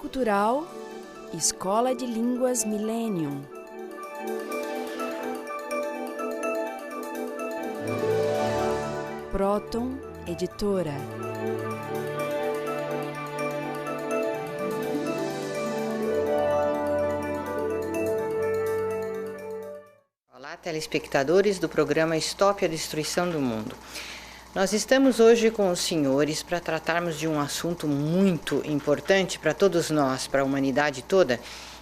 Cultural Escola de Línguas Millennium. Proton Editora. Olá, telespectadores do programa Stop a Destruição do Mundo. Nós estamos hoje com os senhores para tratarmos de um assunto muito importante para todos nós, para a humanidade toda,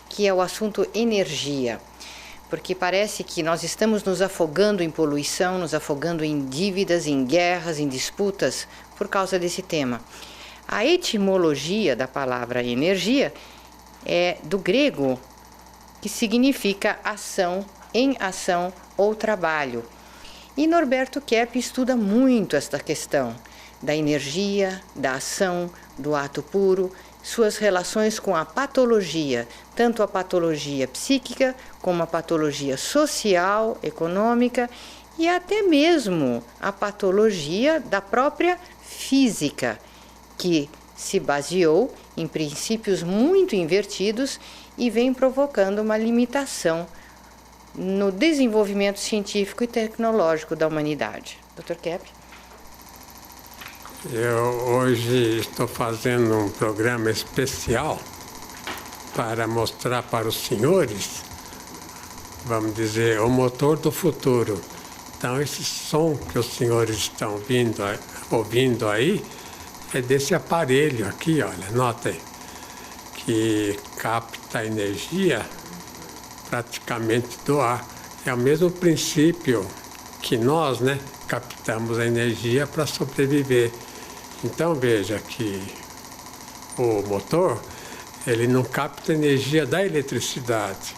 que é o assunto energia. Porque parece que nós estamos nos afogando em poluição, nos afogando em dívidas, em guerras, em disputas por causa desse tema. A etimologia da palavra energia é do grego, que significa ação, em ação ou trabalho. E Norberto Kepp estuda muito esta questão da energia, da ação, do ato puro, suas relações com a patologia, tanto a patologia psíquica como a patologia social, econômica e até mesmo a patologia da própria física, que se baseou em princípios muito invertidos e vem provocando uma limitação no desenvolvimento científico e tecnológico da humanidade. Dr. Kepp? Eu hoje estou fazendo um programa especial para mostrar para os senhores, vamos dizer, o motor do futuro. Então, esse som que os senhores estão ouvindo aí é desse aparelho aqui, olha, notem, que capta energia praticamente do ar. É o mesmo princípio que nós, captamos a energia para sobreviver. Então veja que o motor, ele não capta energia da eletricidade,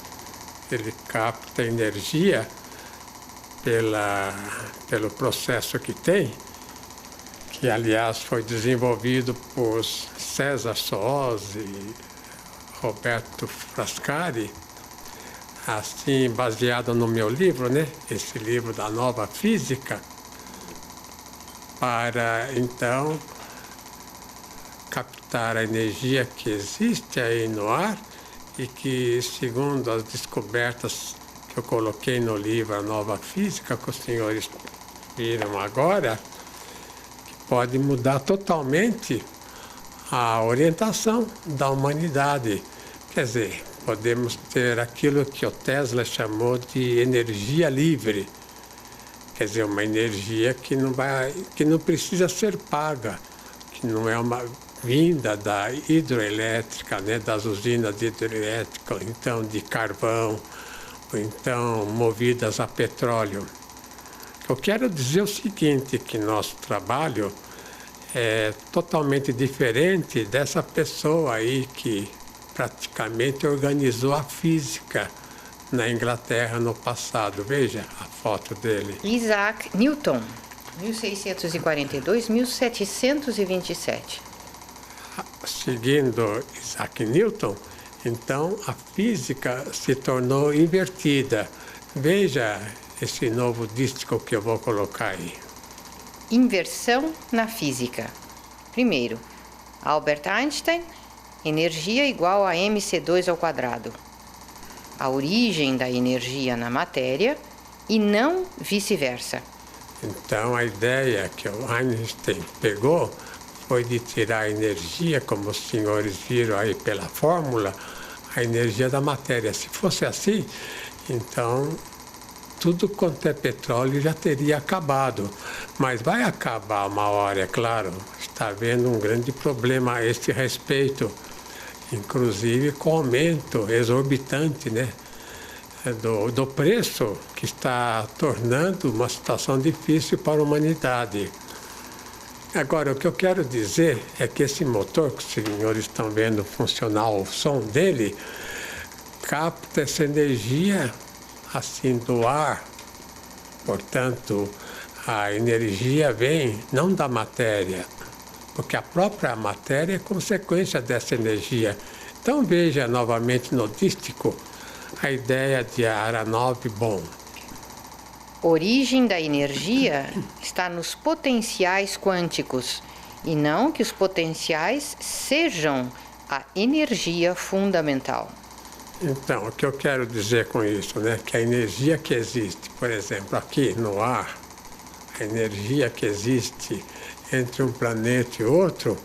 ele capta energia pelo processo que tem, que aliás foi desenvolvido por César Soos e Roberto Frascati, assim, baseado no meu livro, esse livro da nova física, para, então, captar a energia que existe aí no ar e que, segundo as descobertas que eu coloquei no livro A Nova Física, que os senhores viram agora, que pode mudar totalmente a orientação da humanidade. Quer dizer, podemos ter aquilo que o Tesla chamou de energia livre. Quer dizer, uma energia que não precisa ser paga, que não é uma vinda da hidroelétrica, das usinas hidroelétricas, ou então de carvão, ou então movidas a petróleo. Eu quero dizer o seguinte, que nosso trabalho é totalmente diferente dessa pessoa aí que praticamente organizou a física na Inglaterra no passado. Veja a foto dele. Isaac Newton, 1642-1727. Seguindo Isaac Newton, então a física se tornou invertida. Veja esse novo dístico que eu vou colocar aí. Inversão na física. Primeiro, Albert Einstein, energia igual a mc2 ao quadrado. A origem da energia na matéria e não vice-versa. Então, a ideia que o Einstein pegou foi de tirar a energia, como os senhores viram aí pela fórmula, a energia da matéria. Se fosse assim, então tudo quanto é petróleo já teria acabado. Mas vai acabar uma hora, é claro. Está havendo um grande problema a este respeito, inclusive com o aumento exorbitante do preço, que está tornando uma situação difícil para a humanidade. Agora, o que eu quero dizer é que esse motor que os senhores estão vendo funcionar, o som dele, capta essa energia assim do ar. Portanto, a energia vem não da matéria, porque a própria matéria é consequência dessa energia. Então veja novamente no dístico a ideia de Aharonov Bohm. Origem da energia está nos potenciais quânticos, e não que os potenciais sejam a energia fundamental. Então, o que eu quero dizer com isso, né? Que a energia que existe, por exemplo, aqui no ar, a energia que existe entre um planeta e outro,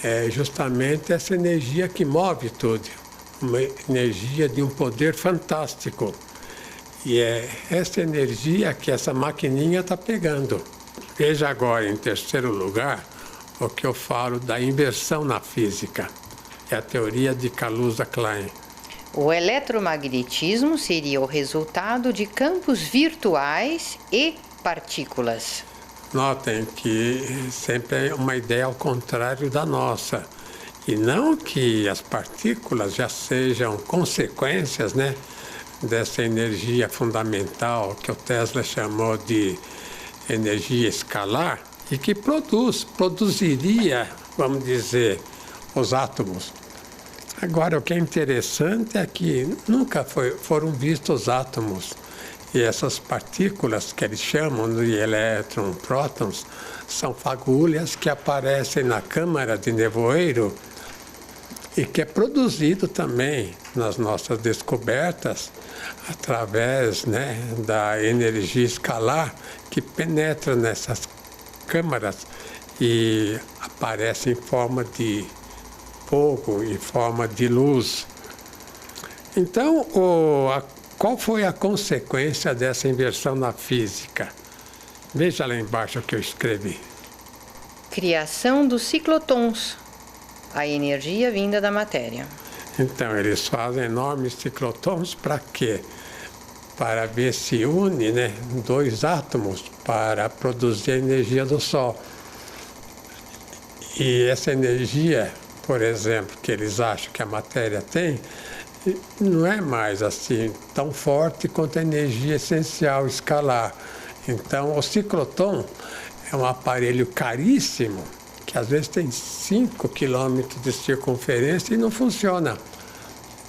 é justamente essa energia que move tudo, uma energia de um poder fantástico. E é essa energia que essa maquininha está pegando. Veja agora, em terceiro lugar, o que eu falo da inversão na física. É a teoria de Kaluza-Klein. O eletromagnetismo seria o resultado de campos virtuais e partículas. Notem que sempre é uma ideia ao contrário da nossa. E não que as partículas já sejam consequências, né, dessa energia fundamental que o Tesla chamou de energia escalar e que produziria, vamos dizer, os átomos. Agora, o que é interessante é que nunca foram vistos os átomos. E essas partículas que eles chamam de elétrons, prótons, são fagulhas que aparecem na câmara de nevoeiro e que é produzido também nas nossas descobertas através, né, da energia escalar que penetra nessas câmaras e aparece em forma de fogo, em forma de luz. Então, qual foi a consequência dessa inversão na física? Veja lá embaixo o que eu escrevi. Criação dos ciclotons, a energia vinda da matéria. Então, eles fazem enormes ciclotons para quê? Para ver se une, né, dois átomos para produzir a energia do Sol. E essa energia, por exemplo, que eles acham que a matéria tem, não é mais assim tão forte quanto a energia essencial escalar. Então, o ciclotron é um aparelho caríssimo, que às vezes tem 5 quilômetros de circunferência e não funciona.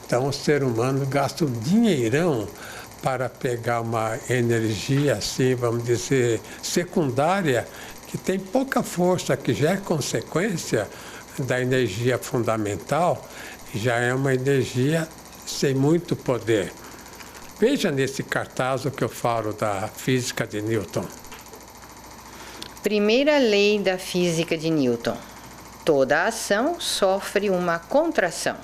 Então, o ser humano gasta um dinheirão para pegar uma energia, assim, vamos dizer, secundária, que tem pouca força, que já é consequência da energia fundamental, já é uma energia sem muito poder. Veja nesse cartaz o que eu falo da física de Newton. Primeira lei da física de Newton. Toda ação sofre uma contração.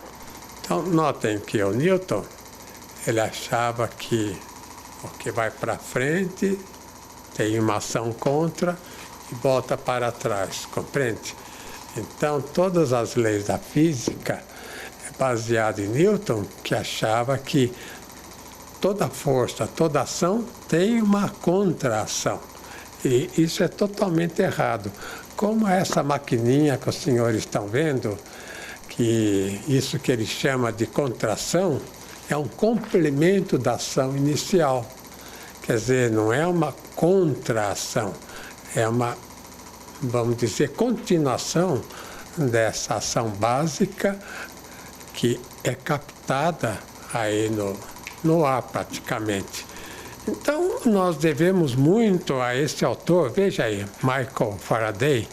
Então, notem que o Newton, ele achava que o que vai para frente tem uma ação contra e volta para trás, compreende? Então, todas as leis da física é baseada em Newton, que achava que toda força, toda ação tem uma contra-ação. E isso é totalmente errado. Como essa maquininha que os senhores estão vendo, que isso que ele chama de contração, é um complemento da ação inicial. Quer dizer, não é uma contra-ação, é uma, vamos dizer, continuação dessa ação básica que é captada aí no ar praticamente. Então, nós devemos muito a esse autor, veja aí, Michael Faraday,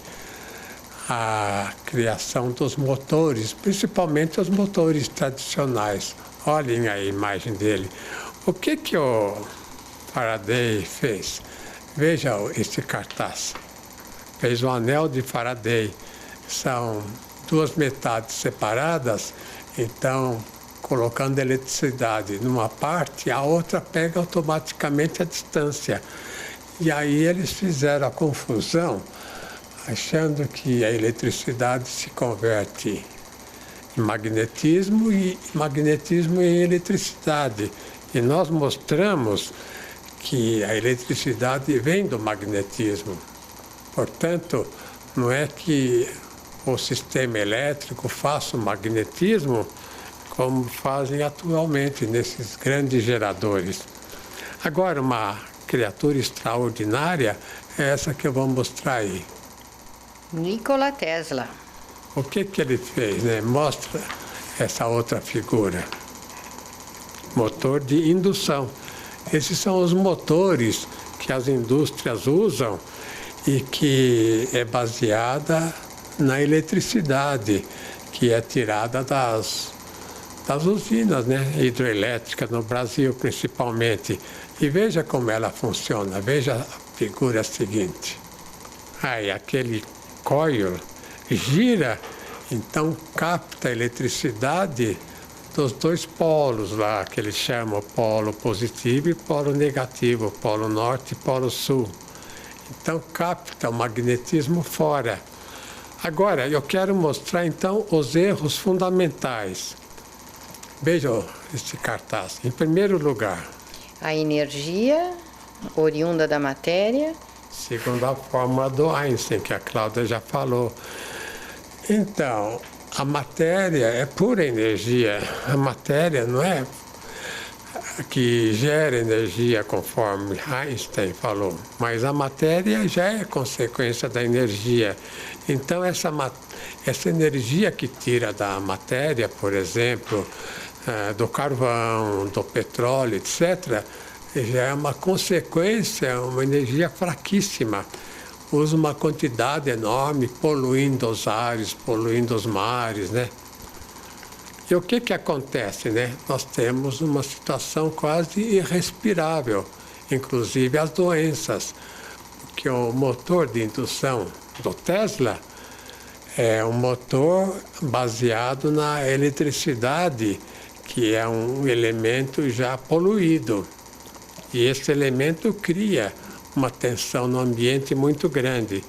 a criação dos motores, principalmente os motores tradicionais. Olhem a imagem dele. O que o Faraday fez? Veja esse cartaz. Fez o anel de Faraday. São duas metades separadas, então, colocando eletricidade numa parte, a outra pega automaticamente a distância. E aí eles fizeram a confusão, achando que a eletricidade se converte em magnetismo e magnetismo em eletricidade. E nós mostramos que a eletricidade vem do magnetismo. Portanto, não é que o sistema elétrico faça o magnetismo como fazem atualmente nesses grandes geradores. Agora, uma criatura extraordinária é essa que eu vou mostrar aí. Nikola Tesla. O que ele fez, né? Mostra essa outra figura. Motor de indução. Esses são os motores que as indústrias usam e que é baseada na eletricidade, que é tirada das usinas, né, hidroelétricas no Brasil principalmente. E veja como ela funciona, veja a figura seguinte. Aí aquele coil gira, então capta a eletricidade dos dois polos lá, que eles chamam polo positivo e polo negativo, polo norte e polo sul. Então capta o magnetismo fora. Agora, eu quero mostrar então os erros fundamentais. Vejam este cartaz. Em primeiro lugar, a energia oriunda da matéria. Segundo a fórmula do Einstein, que a Cláudia já falou. Então, a matéria é pura energia. A matéria não é que gera energia, conforme Einstein falou, mas a matéria já é consequência da energia. Então, essa energia que tira da matéria, por exemplo, do carvão, do petróleo, etc., já é uma consequência, uma energia fraquíssima. Usa uma quantidade enorme, poluindo os ares, poluindo os mares, né? E o que acontece, né? Nós temos uma situação quase irrespirável, inclusive as doenças, porque o motor de indução do Tesla é um motor baseado na eletricidade, que é um elemento já poluído. E esse elemento cria uma tensão no ambiente muito grande.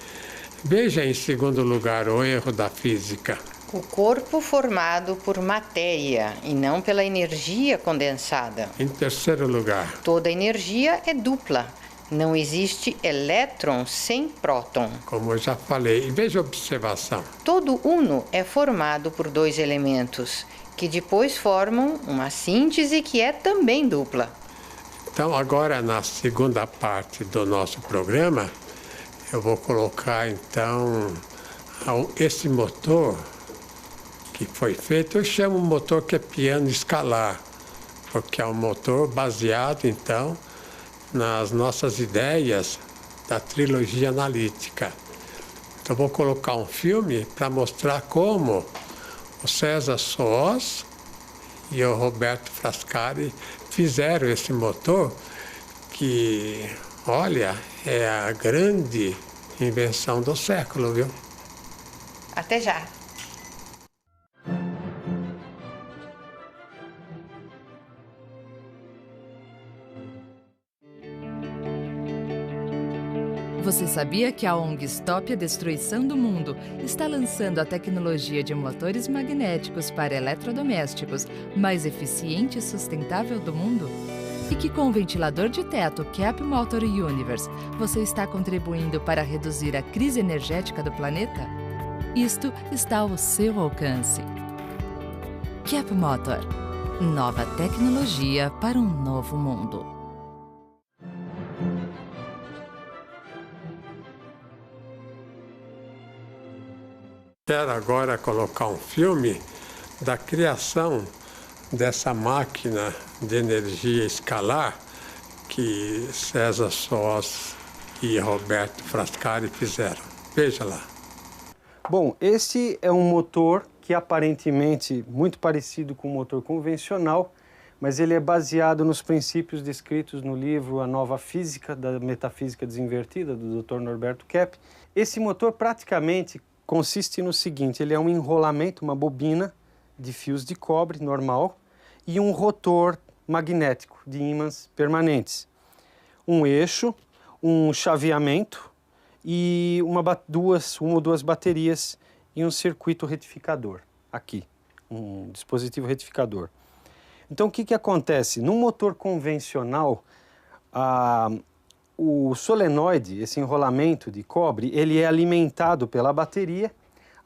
Veja, em segundo lugar, o erro da física. O corpo formado por matéria e não pela energia condensada. Em terceiro lugar, toda energia é dupla. Não existe elétron sem próton. Como eu já falei, e veja a observação. Todo uno é formado por dois elementos, que depois formam uma síntese que é também dupla. Então, agora, na segunda parte do nosso programa, eu vou colocar, então, esse motor que foi feito. Eu chamo o motor que é piano escalar, porque é um motor baseado, então, nas nossas ideias da trilogia analítica. Então, vou colocar um filme para mostrar como o César Soos e o Roberto Frascati fizeram esse motor que, olha, é a grande invenção do século, viu? Até já! Você sabia que a ONG Stop a Destruição do Mundo está lançando a tecnologia de motores magnéticos para eletrodomésticos mais eficiente e sustentável do mundo? E que com o ventilador de teto Cap Motor Universe você está contribuindo para reduzir a crise energética do planeta? Isto está ao seu alcance. Cap Motor. Nova tecnologia para um novo mundo. Quero agora colocar um filme da criação dessa máquina de energia escalar que César Soos e Roberto Frascati fizeram. Veja lá. Bom, esse é um motor que aparentemente muito parecido com o motor convencional, mas ele é baseado nos princípios descritos no livro A Nova Física, da Metafísica Desinvertida, do Dr. Norberto Kepp. Esse motor praticamente consiste no seguinte: ele é um enrolamento, uma bobina de fios de cobre normal e um rotor magnético de ímãs permanentes. Um eixo, um chaveamento e uma ou duas baterias e um circuito retificador, aqui, um dispositivo retificador. Então, o que acontece? Num motor convencional, o solenoide, esse enrolamento de cobre, ele é alimentado pela bateria.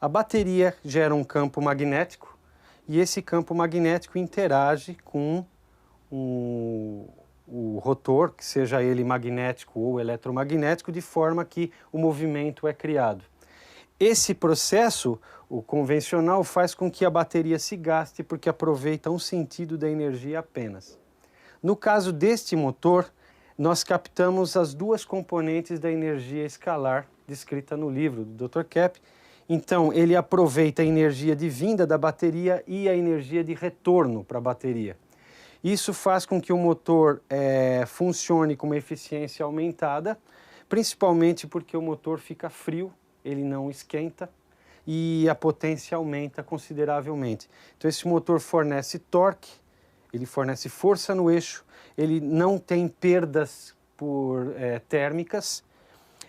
A bateria gera um campo magnético e esse campo magnético interage com o rotor, que seja ele magnético ou eletromagnético, de forma que o movimento é criado. Esse processo, o convencional, faz com que a bateria se gaste porque aproveita um sentido da energia apenas. No caso deste motor, nós captamos as duas componentes da energia escalar descrita no livro do Dr. Kepp Então, ele aproveita a energia de vinda da bateria e a energia de retorno para a bateria. Isso faz com que o motor funcione com uma eficiência aumentada, principalmente porque o motor fica frio, ele não esquenta e a potência aumenta consideravelmente. Então, esse motor fornece torque, ele fornece força no eixo, ele não tem perdas térmicas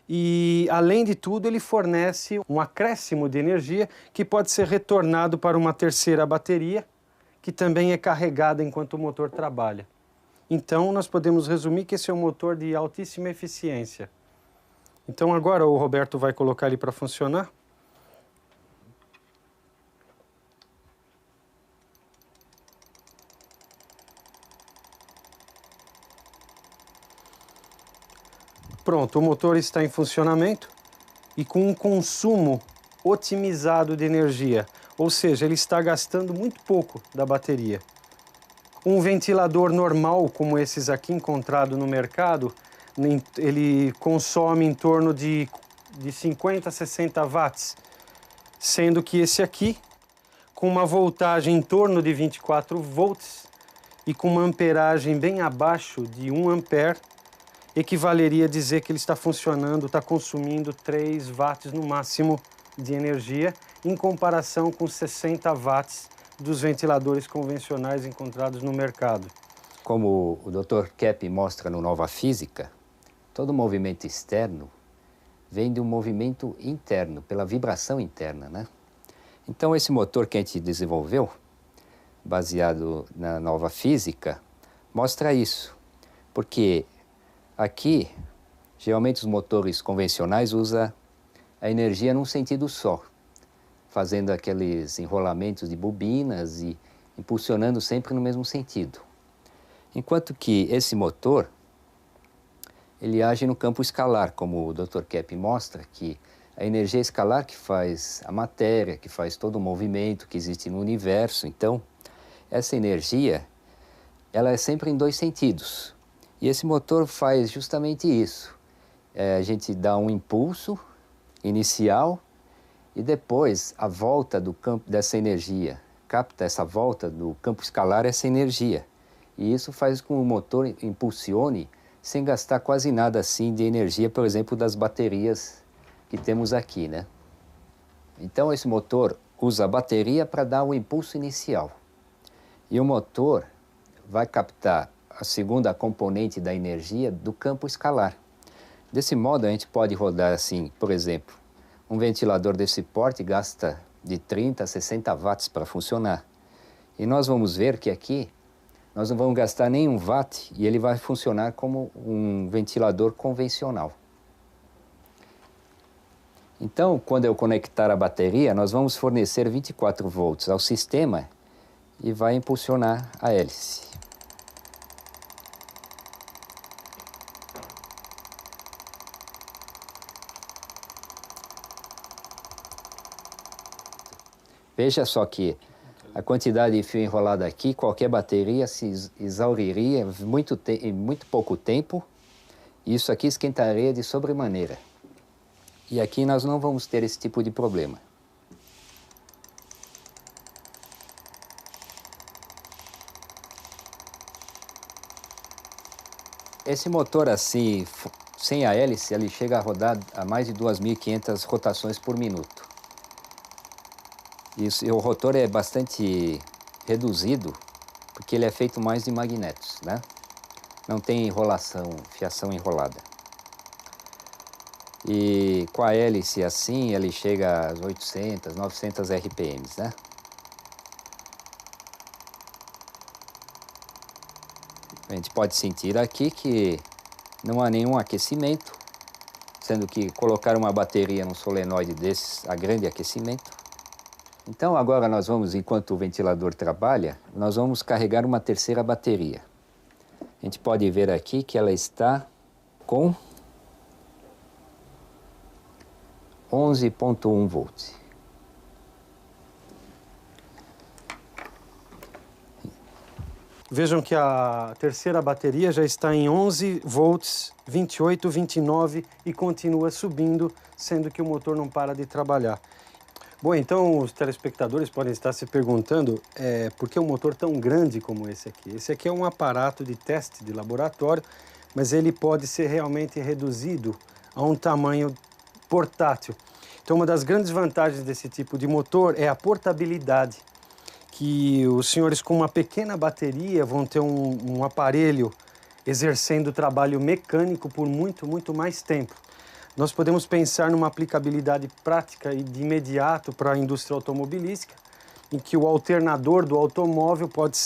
e, além de tudo, ele fornece um acréscimo de energia que pode ser retornado para uma terceira bateria, que também é carregada enquanto o motor trabalha. Então, nós podemos resumir que esse é um motor de altíssima eficiência. Então, agora o Roberto vai colocar ele para funcionar. Pronto, o motor está em funcionamento e com um consumo otimizado de energia, ou seja, ele está gastando muito pouco da bateria. Um ventilador normal, como esses aqui encontrado no mercado, ele consome em torno de 50 a 60 watts, sendo que esse aqui, com uma voltagem em torno de 24 volts e com uma amperagem bem abaixo de 1 ampere, equivaleria a dizer que ele está funcionando, está consumindo 3 watts no máximo de energia, em comparação com 60 watts dos ventiladores convencionais encontrados no mercado. Como o Dr. Kepp mostra no Nova Física, todo movimento externo vem de um movimento interno, pela vibração interna, né? Então, esse motor que a gente desenvolveu, baseado na Nova Física, mostra isso, porque aqui, geralmente os motores convencionais usam a energia num sentido só, fazendo aqueles enrolamentos de bobinas e impulsionando sempre no mesmo sentido. Enquanto que esse motor, ele age no campo escalar, como o Dr. Kepp mostra, que a energia escalar que faz a matéria, que faz todo o movimento que existe no universo. Então, essa energia, ela é sempre em dois sentidos. E esse motor faz justamente isso. A gente dá um impulso inicial e depois a volta do campo dessa energia, capta essa volta do campo escalar, essa energia. E isso faz com que o motor impulsione sem gastar quase nada assim de energia, por exemplo, das baterias que temos aqui, né? Então esse motor usa a bateria para dar o impulso inicial. E o motor vai captar a segunda componente da energia do campo escalar. Desse modo, a gente pode rodar assim, por exemplo, um ventilador desse porte gasta de 30 a 60 watts para funcionar. E nós vamos ver que aqui nós não vamos gastar nenhum watt e ele vai funcionar como um ventilador convencional. Então, quando eu conectar a bateria, nós vamos fornecer 24 volts ao sistema e vai impulsionar a hélice. Veja só que a quantidade de fio enrolado aqui, qualquer bateria se exauriria em muito pouco tempo. Isso aqui esquentaria de sobremaneira. E aqui nós não vamos ter esse tipo de problema. Esse motor assim, sem a hélice, ele chega a rodar a mais de 2.500 rotações por minuto. E o rotor é bastante reduzido, porque ele é feito mais de magnetos, né? Não tem enrolação, fiação enrolada. E com a hélice assim, ele chega às 800, 900 RPMs, né? A gente pode sentir aqui que não há nenhum aquecimento, sendo que colocar uma bateria num solenoide desses há grande aquecimento. Então agora nós vamos, enquanto o ventilador trabalha, nós vamos carregar uma terceira bateria. A gente pode ver aqui que ela está com 11,1 volts. Vejam que a terceira bateria já está em 11 volts, 28, 29 e continua subindo, sendo que o motor não para de trabalhar. Bom, então os telespectadores podem estar se perguntando por que um motor tão grande como esse aqui? Esse aqui é um aparato de teste de laboratório, mas ele pode ser realmente reduzido a um tamanho portátil. Então, uma das grandes vantagens desse tipo de motor é a portabilidade, que os senhores com uma pequena bateria vão ter um aparelho exercendo trabalho mecânico por muito mais tempo. Nós podemos pensar numa aplicabilidade prática e de imediato para a indústria automobilística, em que o alternador do automóvel pode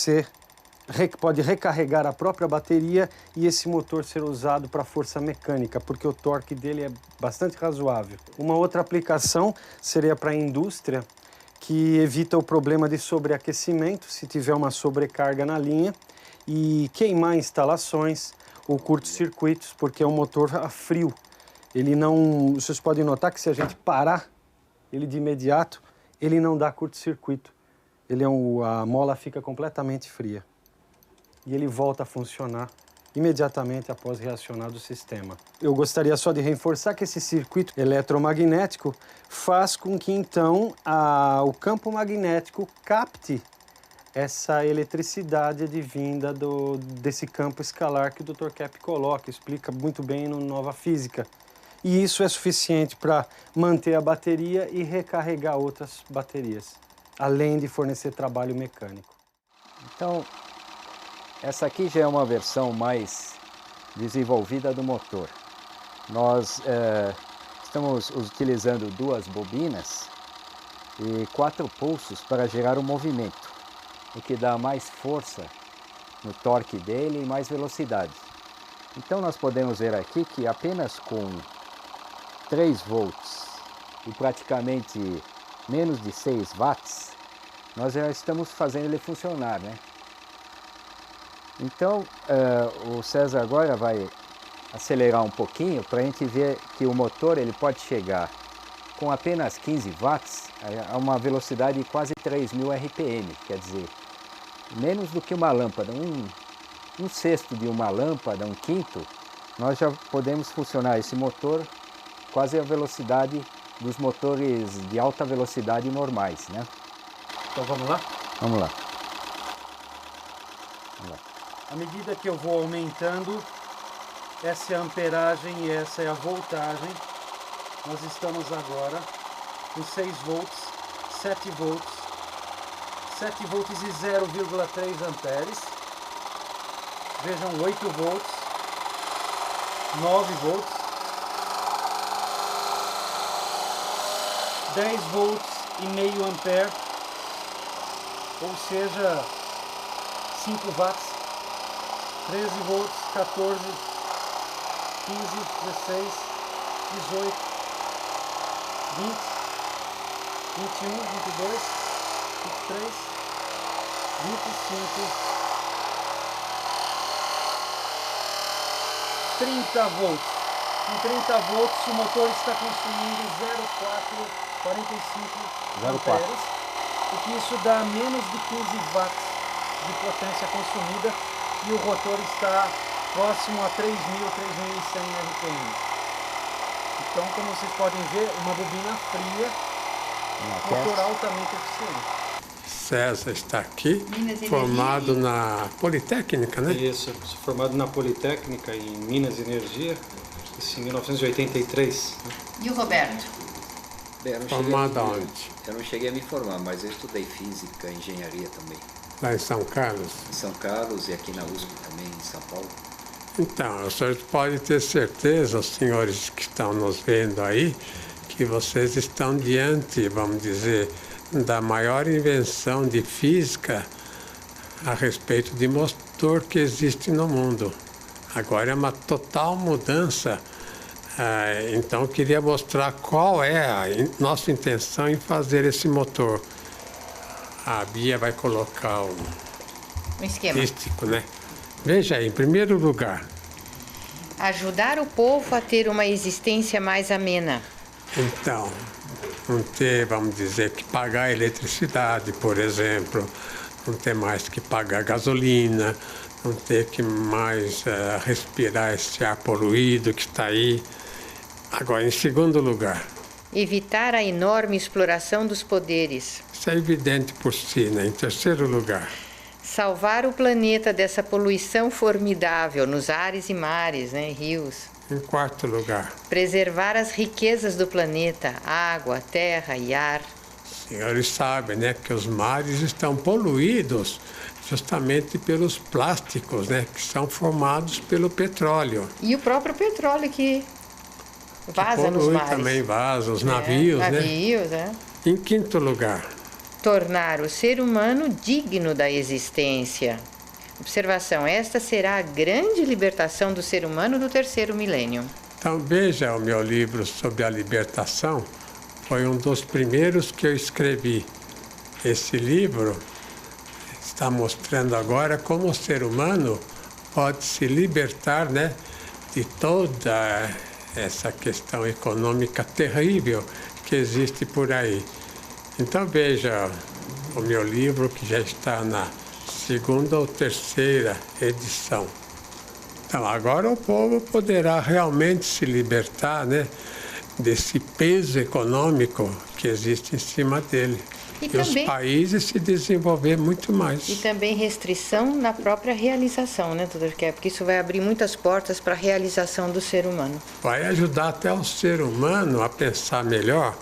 recarregar a própria bateria e esse motor ser usado para força mecânica, porque o torque dele é bastante razoável. Uma outra aplicação seria para a indústria, que evita o problema de sobreaquecimento, se tiver uma sobrecarga na linha, e queimar instalações ou curtos-circuitos, porque é um motor a frio. Ele não... Vocês podem notar que se a gente parar ele de imediato, ele não dá curto-circuito. A mola fica completamente fria. E ele volta a funcionar imediatamente após reacionar do sistema. Eu gostaria só de reforçar que esse circuito eletromagnético faz com que, então, o campo magnético capte essa eletricidade advinda desse campo escalar que o Dr. Kepp coloca, explica muito bem no Nova Física. E isso é suficiente para manter a bateria e recarregar outras baterias, além de fornecer trabalho mecânico. Então, essa aqui já é uma versão mais desenvolvida do motor. Nós estamos utilizando 2 bobinas e 4 pulsos para gerar o movimento, o que dá mais força no torque dele e mais velocidade. Então nós podemos ver aqui que apenas com 3 volts e praticamente menos de 6 watts, nós já estamos fazendo ele funcionar, né? Então o César agora vai acelerar um pouquinho para a gente ver que o motor ele pode chegar com apenas 15 watts a uma velocidade de quase 3.000 RPM, quer dizer, menos do que uma lâmpada, um sexto de uma lâmpada, um quinto, nós já podemos funcionar esse motor quase a velocidade dos motores de alta velocidade normais, né? Então vamos lá? Vamos lá. À medida que eu vou aumentando, essa é a amperagem e essa é a voltagem. Nós estamos agora com 6 volts, 7 volts, 7 volts e 0,3 amperes. Vejam, 8 volts, 9 volts, 10 volts e meio ampere, ou seja, 5 watts, 13 volts, 14, 15, 16, 18, 20, 21, 22, 23, 25, 30 volts. Com 30 volts o motor está consumindo 0,45 amperes, o que isso dá menos de 15 watts de potência consumida e o rotor está próximo a 3.000, 3.100 RPM. Então, como vocês podem ver, uma bobina fria, motor altamente eficiente. César está aqui, formado na Politécnica, né? Isso, formado na Politécnica em Minas Energia, isso em 1983. E o Roberto? Bem, Formado aonde? Eu não cheguei a me formar, mas eu estudei física e engenharia também. Lá em São Carlos? Em São Carlos e aqui na USP também, em São Paulo. Então, o senhor pode ter certeza, os senhores que estão nos vendo aí, que vocês estão diante, vamos dizer, da maior invenção de física a respeito de motor que existe no mundo. Agora é uma total mudança. Então, eu queria mostrar qual é a nossa intenção em fazer esse motor. A Bia vai colocar um esquema. Né? Veja aí, em primeiro lugar. Ajudar o povo a ter uma existência mais amena. Então, não ter, vamos dizer, que pagar eletricidade, por exemplo, não ter mais que pagar gasolina, não ter que mais respirar esse ar poluído que está aí. Agora, em segundo lugar. Evitar a enorme exploração dos poderes. Isso é evidente por si, né? Em terceiro lugar. Salvar o planeta dessa poluição formidável nos ares e mares, né? Rios. Em quarto lugar. Preservar as riquezas do planeta, água, terra e ar. Os senhores sabem, né, que os mares estão poluídos justamente pelos plásticos, né, que são formados pelo petróleo. E o próprio petróleo que vaza nos polui mares. Também vaza, os navios, né? Navios, Em quinto lugar. Tornar o ser humano digno da existência. Observação, esta será a grande libertação do ser humano do terceiro milênio. Então veja, o meu livro sobre a libertação foi um dos primeiros que eu escrevi. Esse livro está mostrando agora como o ser humano pode se libertar, né, de toda essa questão econômica terrível que existe por aí. Então veja o meu livro, que já está na segunda ou terceira edição. Então agora o povo poderá realmente se libertar, né, desse peso econômico que existe em cima dele. E também, os países se desenvolver muito mais. E também restrição na própria realização, né, Dr. Kepp? Porque isso vai abrir muitas portas para a realização do ser humano. Vai ajudar até o ser humano a pensar melhor,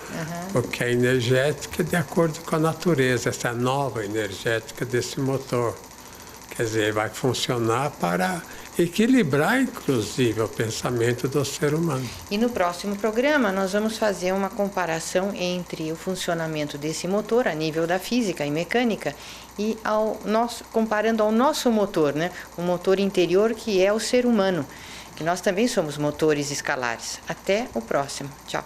porque a energética é de acordo com a natureza, essa nova energética desse motor. Quer dizer, vai funcionar para equilibrar, inclusive, o pensamento do ser humano. E no próximo programa nós vamos fazer uma comparação entre o funcionamento desse motor a nível da física e mecânica e comparando ao nosso motor, né? O motor interior, que é o ser humano, que nós também somos motores escalares. Até o próximo. Tchau.